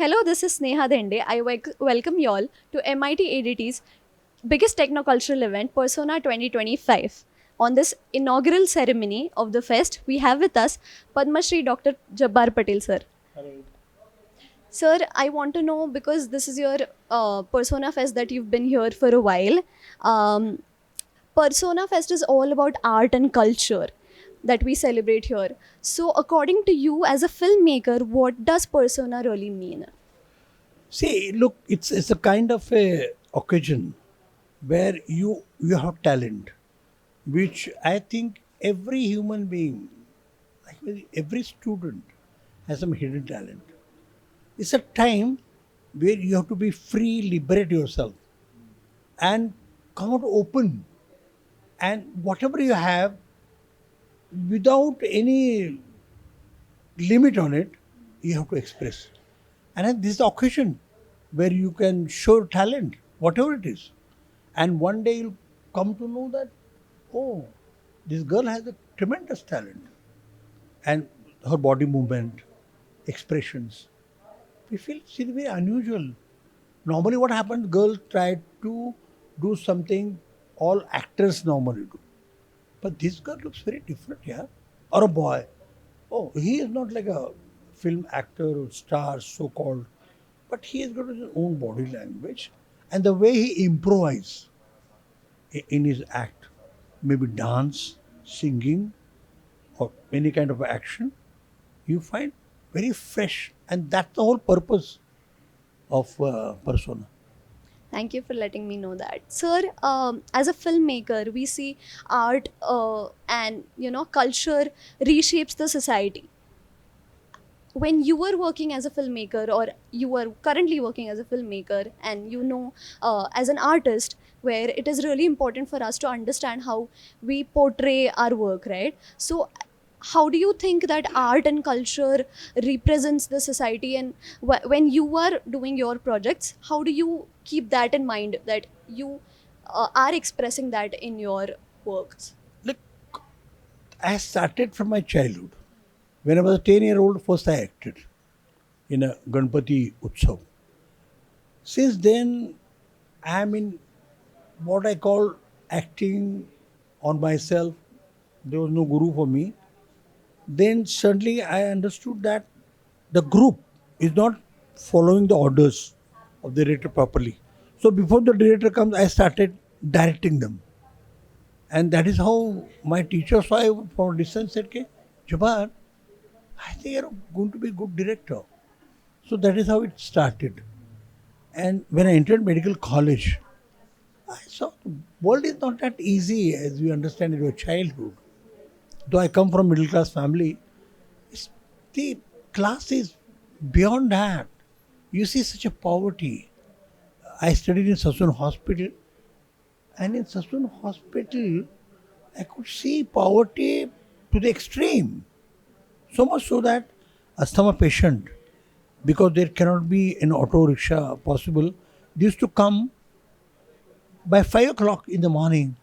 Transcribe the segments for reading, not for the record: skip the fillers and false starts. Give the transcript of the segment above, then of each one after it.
Hello, this is Sneha Dende. I welcome you all to MIT-ADT's biggest techno-cultural event, Persona 2025. On this inaugural ceremony of the fest, we have with us Padma Shri Dr. Jabbar Patel Sir. Hello. Sir, I want to know, because this is your Persona Fest that you've been here for a while. Persona Fest is all about art and culture that we celebrate here. So according to you as a filmmaker, what does persona really mean? See, look, it's a kind of a occasion where you have talent, which I think every human being, like every student, has some hidden talent. It's a time where you have to be free, liberate yourself, and come out open, and whatever you have, without any limit on it, you have to express. And this is the occasion where you can show talent, whatever it is. And one day you'll come to know that, oh, this girl has a tremendous talent. And her body movement, expressions, we feel she's very unusual. Normally what happens, girls try to do something all actors normally do. But this girl looks very different, yeah? Or a boy. Oh, he is not like a film actor or star, so-called. But he has got his own body language. And the way he improvises in his act, maybe dance, singing, or any kind of action, you find very fresh. And that's the whole purpose of persona. Thank you for letting me know that. Sir, as a filmmaker, we see art and culture reshapes the society. When you were working as a filmmaker, or you are currently working as a filmmaker, and as an artist, where it is really important for us to understand how we portray our work, right? So how do you think that art and culture represents the society, and when you are doing your projects, how do you keep that in mind, that you are expressing that in your works? Look, I started from my childhood. When I was a 10-year-old, first I acted in a 𝒂𝒂𝒂 𝑺𝒊𝒓. Since then, I am in what I call acting on myself. There was no guru for me. Then suddenly I understood that the group is not following the orders of the director properly. So before the director comes, I started directing them. And that is how my teacher saw it from a distance, said, Jabbar, I think you're going to be a good director. So that is how it started. And when I entered medical college, I saw the world is not that easy as we understand in your childhood. Though I come from middle class family, the class is beyond that. You see such a poverty. I studied in Sassoon Hospital, and in Sassoon Hospital, I could see poverty to the extreme. So much so that asthma patient, because there cannot be an auto rickshaw possible, they used to come by 5 o'clock in the morning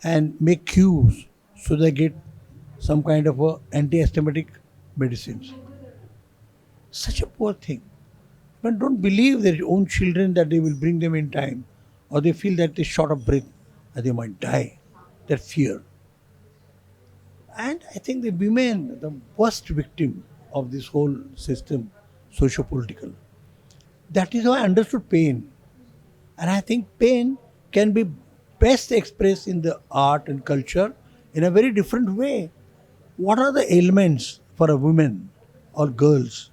and make queues so they get some kind of anti-asthmatic medicines. Such a poor thing. But don't believe their own children that they will bring them in time, or they feel that they're short of breath and they might die. That fear. And I think the women, the worst victim of this whole system, socio-political. That is how I understood pain. And I think pain can be best expressed in the art and culture in a very different way. What are the ailments for a woman or girls?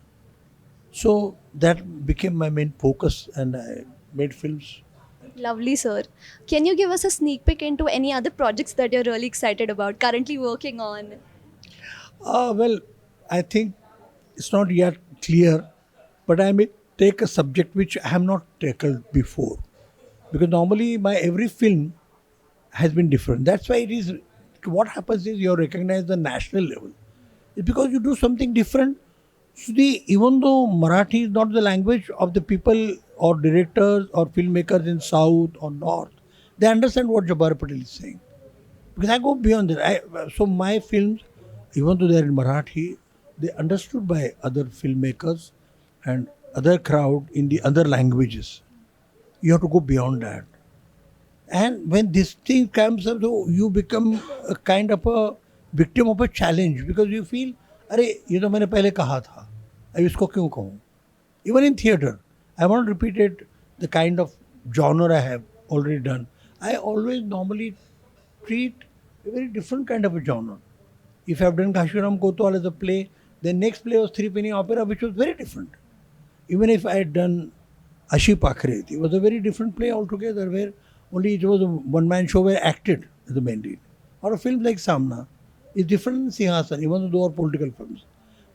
So that became my main focus, and I made films. Lovely, sir. Can you give us a sneak peek into any other projects that you're really excited about, currently working on? Well, I think it's not yet clear, but I may take a subject which I have not tackled before. Because normally my every film has been different. That's why it is, what happens is you're recognized at the national level. It's because you do something different. So even though Marathi is not the language of the people or directors or filmmakers in South or North, they understand what Jabbar Patel is saying. Because I go beyond that. So my films, even though they're in Marathi, they understood by other filmmakers, and other crowd in the other languages. You have to go beyond that. And when this thing comes up, so you become a kind of a victim of a challenge because you feel, अरे ये तो मैंने पहले कहा था, अब इसको क्यों कहूँ? Even in theatre, I won't repeat it, the kind of genre I have already done. I always normally treat a very different kind of a genre. If I've done Kashiram Kotwal as a play, the next play was Three Penny Opera, which was very different. Even if I had done 𝒔𝒑𝒂𝒂, it was a very different play altogether, where only it was a one-man show where I acted as the main lead. Or a film like Samna is different than Singhasana, even though they are political films.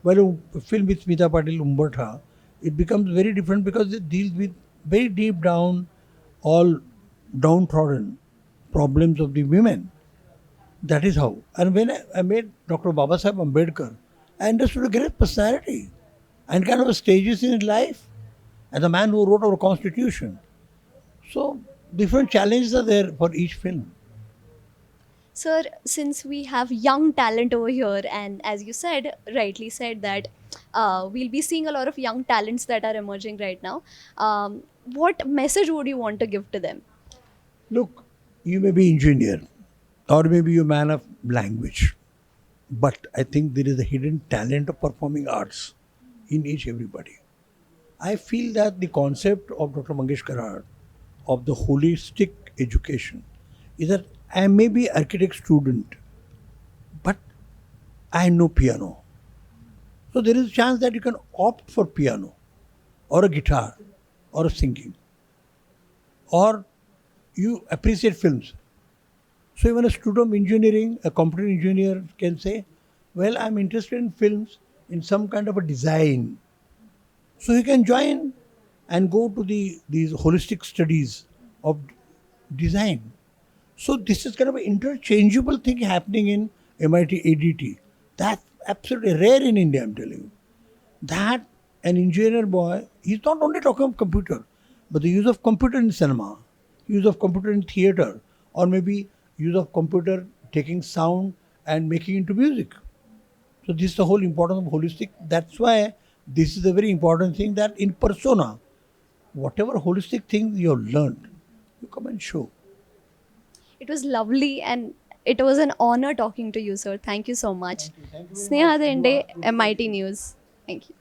While a film with Smita Patil 𝒑𝒂𝒂, it becomes very different because it deals with very deep down, all downtrodden problems of the women. That is how. And when I made Dr. Babasaheb Ambedkar, I understood a great personality and kind of stages in his life as a man who wrote our constitution. So different challenges are there for each film. Sir, since we have young talent over here, and as you said, rightly said, that we'll be seeing a lot of young talents that are emerging right now, what message would you want to give to them? Look, you may be engineer or maybe you're a man of language, but I think there is a hidden talent of performing arts in each everybody. I feel that the concept of Dr. Mangeshkar of the holistic education is that I may be architect student, but I know piano. So there is a chance that you can opt for piano or a guitar or a singing, or you appreciate films. So even a student of engineering, a computer engineer can say, well, I'm interested in films in some kind of a design. So he can join and go to these holistic studies of design. So this is kind of an interchangeable thing happening in MIT-ADT. That's absolutely rare in India, I'm telling you. That an engineer boy, he's not only talking of computer, but the use of computer in cinema, use of computer in theatre, or maybe use of computer taking sound and making into music. So this is the whole importance of holistic. That's why this is a very important thing, that in persona, whatever holistic thing you have learned, you come and show. It was lovely, and it was an honor talking to you, sir. Thank you so much. Thank you very Sneha much. You Dende, are MIT News. Thank you.